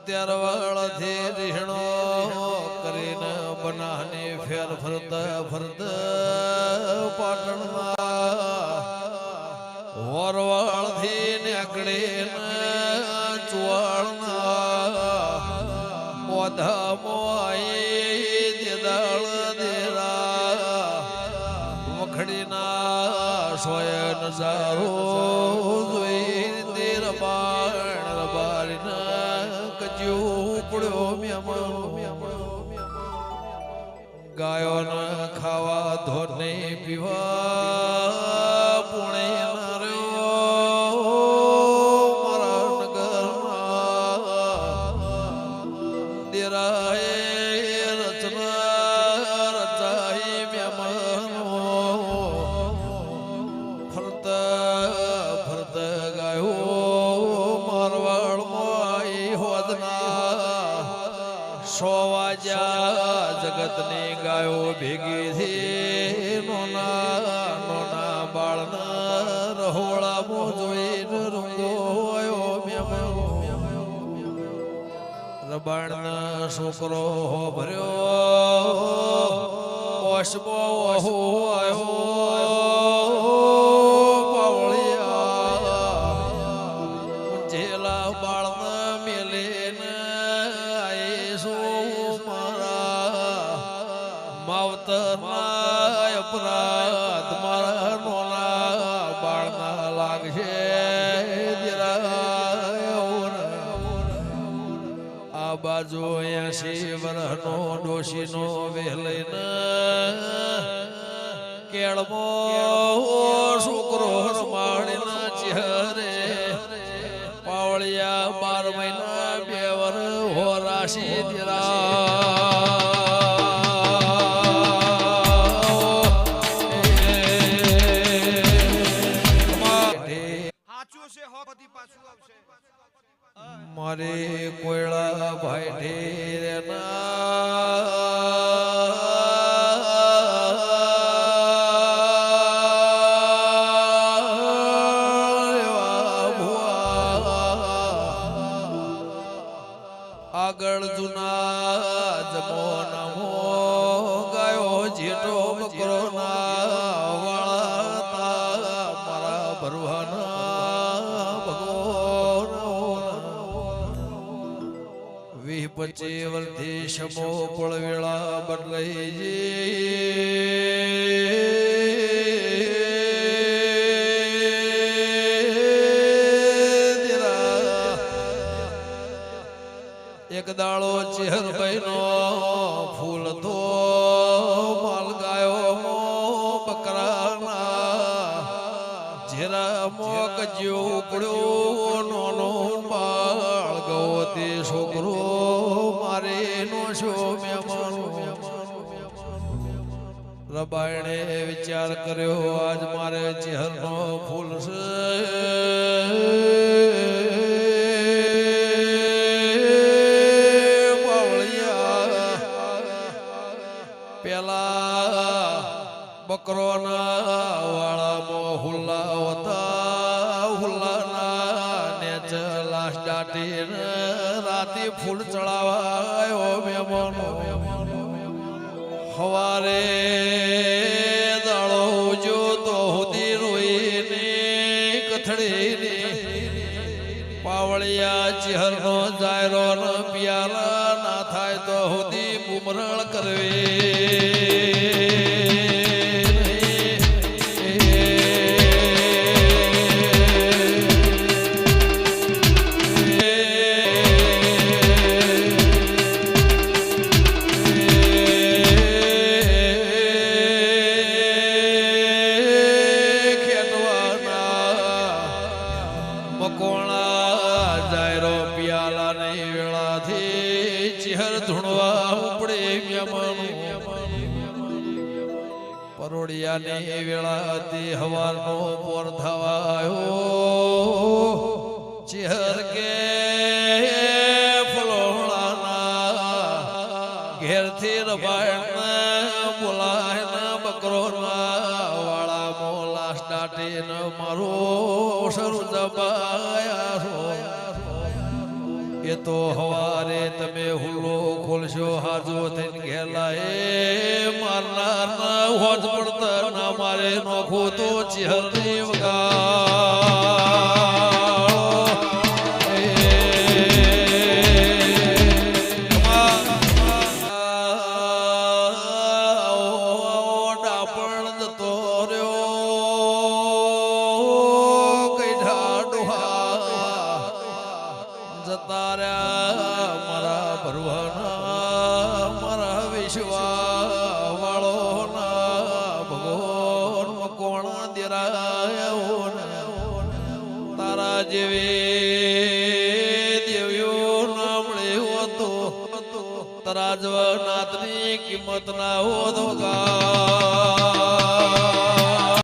અત્યાર વાળાથી રીહણો કરીને બનાને ફેર ફરતા ફરતા પાટણમાં વરવાળથી નીકળે ચુવાળના મોઢા મોઈ દેદાળ દેરા વખડીના સોય નજારો જોઈ તેર બાણ રબારીના કજ્યું પડ્યો મેમણ ગાયોના ખાવા ધોને પીવા પુણે નાર્યો મારા નગરમાં દેરાએ રચના રચાઈ મેમનો ફરતા ફરતા ગાયો મારવાડમાં આવી હોદના સો વાજા જગતની ગાયો ભેગી થી નોના નોના બાળના રહોળા મોજોઈને રૂંગો રબાણના છોકરો ભર્યો ઓશબો આવ્યો પાવળિયા જેલા બાળના મેલેને માવતરના અપરાધ મારા નોના બાળના લાગશે આ બાજુ 80 વર્ષનો ડોશીનો વહેલઈને કેળમો છોકરો રમાડીના ચહેરે પાવળિયા 12 મહિના 2 વર્ષ હોરાશી દીરા મારે કોયડા ભાઈ ઢેરના આગળ જુના જમોનામો ગાયો જેઠો બકરો ના વાળા મારા ભરવાના ભગવાન 20-25 વર્ષથી શમો પળવેળા બદલાઈ એક દાડો ચહેર ભાઈનો ફૂલ તો માલ ગાયો બકરાના જેરા મોક જેવું પડ્યો નોનો બાળ ગયો તે છોકરો મારે નો છો મેમાનો રબાયણે વિચાર કર્યો આજ મારે ચહેરનો ફૂલ છે બકરોના વાળામાં હુલ્લા હતા હુલ્લાના નેચ લાશ દાટીને રાતે ફૂલ ચડાવાયો મેમનો હવારે દાળો જો તો હુદી રોઈને કથડીને પાવળિયા ચહેરનો જાયરો ન પિયાલા ના થાય તો હુદી બુમરળ કરવે પરોડિયાની વેળાથી હવારનો પોર થવાયો ચહેર કે ફલોણાના ઘેરથી રબાયણના બોલાયના બકરોના વાળા મોલાસ દાટીને મારો શરૂ દબાયા એ તો હવારે તમે હુલ્લો ખોલશો હાજો થઈને ઘેલા એ મારનાર ના હોજ પડતા ના મારે નોખો તો ચિહરની મારા ભરવાના મારા વિશ્વા વાળો ના ભગવાન કોણ દેરાયો તારા જેવી દેવીઓ ના મળે તો તારા જવા નાથની કિંમત ના હોત ગા